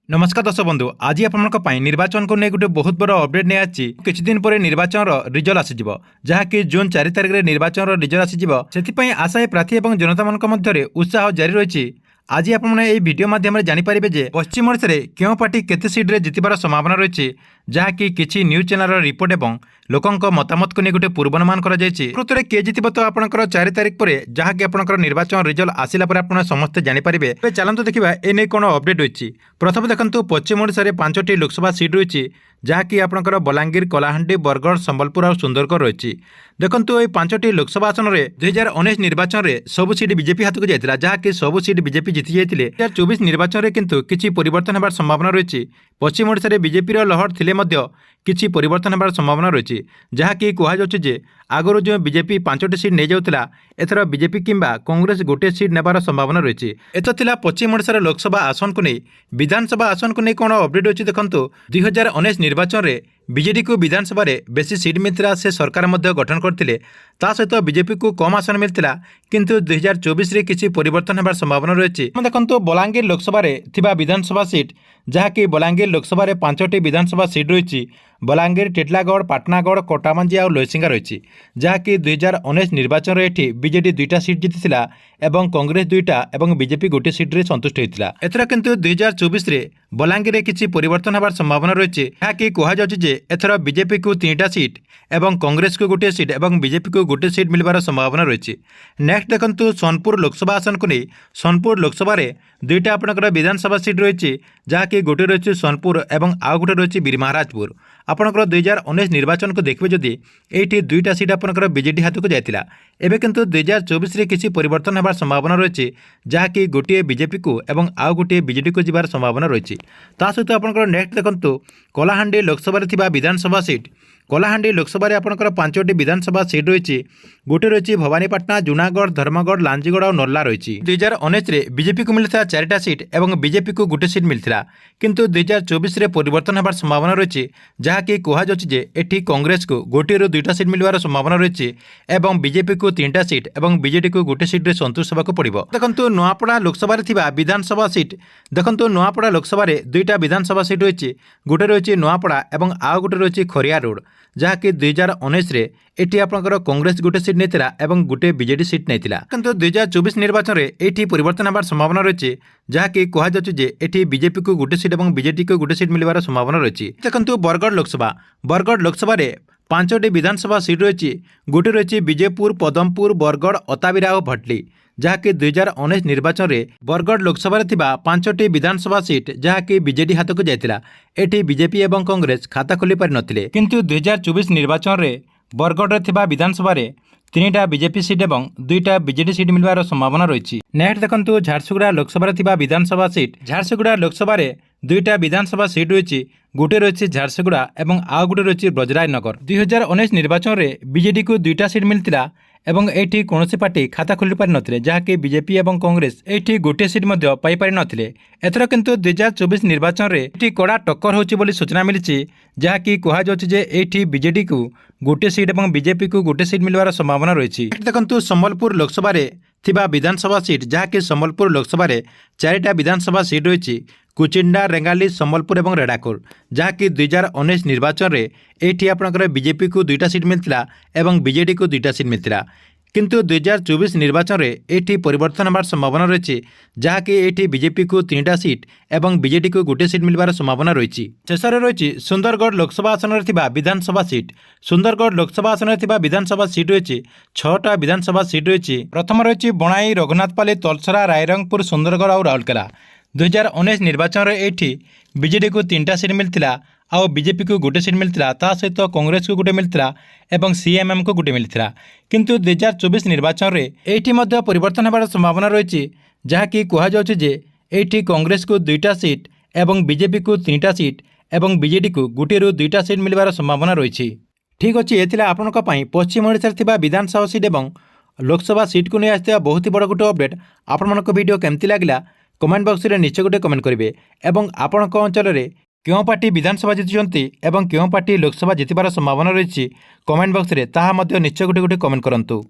नमस्कार दर्शक बंधु आज आप निर्वाचन को नहीं गोटे बहुत बड़ अपडेट नहीं आछि किछि दिन पर निर्वाचन रिजल्ट आसीजिवो जहाँकि जून 4 तारिख में निर्वाचन रिजल्ट आसीजिवो सेथिपई आशायी प्रार्थी और जनता मानक मध्य उत्साह जारी रही। आज आपने वीडियो माध्यम जानीपारे जे पश्चिम ओडिशा रे क्यों पार्टी केते सीट रे जितबार संभावना रही जहाँकि किछि न्यूज चैनल रिपोर्ट एवं लोकंक मतामत को नहीं गोटे पूर्वानुमान कर प्रकृत किए जितब तो आपंकर 4 तारिख पर जहाँकि आपंकर निर्वाचन रिजल्ट आसिला पर आप समस्ते जानीपारे। चलते देखा एने कौन अपडेट रही। प्रथम देखो पश्चिम ओडिशा रे 5टी लोकसभा सीट रही जहाँकि आपंकर बलांगीर कलाहांडी बरगढ़ संबलपुर और सुंदरगढ़ रही। देखो ये 5टी लोकसभा आसन में 2019 निर्वाचन में सबु सीट बीजेपी हाथ को जाता जहाँकि सबु सीट बीजेपी जीति जाते 2024 निर्वाचन में किंतु किसी परिवर्तन होबार संभावना रही। पश्चिम ओडिशा रे बीजेपी लहर थिले मध्य किछि परिवर्तन होबार संभावना रही जहाँकि कहुचे जे आगुरी जो बीजेपी 5टी सीट नहीं जाऊला एथर बीजेपी किंबा कांग्रेस गोटे सीट नेबार संभावना रही। एत थिला पश्चिम ओडिशा लोकसभा आसन को नहीं विधानसभा आसन को नहीं कौन अपडेट अच्छी देखो 2019 निर्वाचन में बीजेडी को विधानसभा रे बेसी सीट मिलता से सरकार मध्य गठन करते सहित बीजेपी को कम आसन मिलता किंतु 2024 रे किसी परिवर्तन होबार संभावना रही। देखो बलांगीर लोकसभा रे थिबा विधानसभा सीट जहाँकि बलांगीर लोकसभा रे 5टी विधानसभा सीट रही बलांगीर टिटलागढ़ पाटनागढ़ कोटामांझी और लोईसिंगा रही जहाँकि 2019 निर्वाचन में ये बीजेडी 2टा सीट जीति एवं कांग्रेस 2टा एवं बीजेपी गोटे सीट रे संतुष्ट होता। एथर किंतु 2024 रे बलांगीर किसी परिवर्तन होबार संभावना रही जहाँकि कहुचे एथर बीजेपी को 3टा सीट एवं कांग्रेस को गोटे सीट एवं बीजेपी को गोटे सीट मिलबार संभावना रही। नेक्स्ट देखो सोनपुर लोकसभा आसन को नहीं सोनपुर लोकसभा 2टा आपंकर विधानसभा सीट रही जहाँकि गोटे रही सोनपुर एवं आउ गोटे रही बीरमहाराजपुर। आपंकर 2019 निर्वाचन को देखिए जदि ये 2टा सीट आपंकर बीजेडी हाथ को जाता एवं किंतु 2024 रे किसी परिवर्तन होबार संभावना रही जहाँकि गोटे बीजेपी को एवं आउ गोटे बीजेडी को जीवार संभावना रही। सहित आपंकर नेक्स्ट देखो कलाहांडी लोकसभा विधानसभा सीट कलाहांडी लोकसभा आपंकर 5टी विधानसभा सीट रही गोटे रही भवानीपाटना जूनागढ़ धर्मगढ़ लांजीगढ़ और नर्ला रही। 2019 रे बीजेपी को मिलता 4टा सीट एवं बीजेपी को गोटे सीट मिलता किंतु 2024 रे परिवर्तन होबार संभावना रही जहाँकि कहुचे एटी कांग्रेस को गोटे 2टा सीट मिलवार संभावना रही एवं बीजेपी को 3टा सीट एवं बीजेडी को गोटे सीट रे संतुष्ट होबाक पड़िबो। देखंतु नुआपड़ा लोकसभा थिबा विधानसभा सीट देखंतु नुआपड़ा लोकसभा 2टा विधानसभा सीट रही गोटे रही नुआपड़ा एवं आउ गोटे रही खरिया रोड जहाँकि 2019 रे एटी आपंकर कांग्रेस गोटे सीट नहीं एवं गोटे बीजेडी सीट नहीं किंतु 2024 निर्वाचन में ये परिवर्तन होबार संभावना रही जहाँकि कहुचे एटी बीजेपी को गोटे सीट और बीजेडी को गोटे सीट मिलवार संभावना रही। देखो बरगढ़ लोकसभा 5टी विधानसभा सीट रही गोटे रही विजयपुर पदमपुर बरगढ़ अताबिरा और भटली जहाँकि 2019 निर्वाचन में बरगढ़ लोकसभा 5टी विधानसभा सीट जहाँकि बीजेडी हाथ को जाता एटी बीजेपी एवं कांग्रेस खाता खोली पारि नथिले किंतु 2024 निर्वाचन में बरगढ़ विधानसभा 3टा बीजेपी सीट और 2टा बीजेडी सीट मिलवार संभावना रही। नेक्स्ट देखो झारसुगुड़ा लोकसभा विधानसभा सीट झारसुगुड़ा लोकसभा 2टा विधानसभा सीट रही गोटे रही झारसुगुड़ा और आउ गोटे रही ब्रजराजनगर। 2019 निर्वाचन में बीजेडी को 2टा सीट मिलता एवं एठी कौन पार्टी खाता खोली पारि नथिले जहाँकि बीजेपी एवं कांग्रेस एठी गोटे सीट मध्य पाई पारि नथिले। एथर किंतु 2024 निर्वाचन में एठी कड़ा टक्कर होची बोली सूचना मिली जहाँकि कहुचे जे एठी बीजेडी को गोटे सीट और बीजेपी को गोटे सीट मिलवार संभावना रही। देखो संबलपुर लोकसभा थिबा विधानसभा सीट जहाँकि संबलपुर लोकसभा 4टा विधानसभा सीट रही कुचिंडा रेंगाली संबलपुर और रेडाकोर जहाँकि 2019 निर्वाचन में ये आपंकर बीजेपी को 2टा सीट मिलता एवं बीजेडी को 2टा सीट मिलता किंतु 2024 निर्वाचन में ये परिवर्तन होबार संभावना रही जहाँकि ये बीजेपी को 3टा सीट एवं बीजेडी को गोटे सीट मिलवार संभावना रही। शेष रही सुंदरगढ़ लोकसभा आसन में विधानसभा सीट सुंदरगढ़ लोकसभा आसन में विधानसभा सीट रही 6टा विधानसभा सीट रही प्रथम रही बणाई रघुनाथपाली तलसरा रायरंगपुर सुंदरगढ़ और राउरकेला। 2019 निर्वाचन में ये बीजेडी को 3टा सीट मिलता आउ बीजेपी को गोटे सीट मिलता सहित कांग्रेस को गोटे मिलता एवं सीएमएम को गोटे मिलता किंतु 2024 निर्वाचन में ये परिवर्तन होबार संभावना रही जहाँकि कहुचे ये कांग्रेस को 2टा सीट एवं बीजेपी को 3टा सीट एवं बीजेडी को गोटे 2टा सीट मिलवार संभावना रही। ठीक अच्छे ये आपन पश्चिम ओडिशा विधानसभा सीट और लोकसभा सीट को नहीं आसता बहुत ही बड़ गोटे अपडेट। आपण वीडियो केमती लगिला कमेंट बॉक्स रे निश्चय गोटे कमेंट करेंगे और आपण अंचल में क्यों पार्टी विधानसभा जीति और क्यों पार्टी लोकसभा जितबार संभावना रही कमेंट बॉक्स रे ताहा निश्चय गोटे कमेंट करंतु।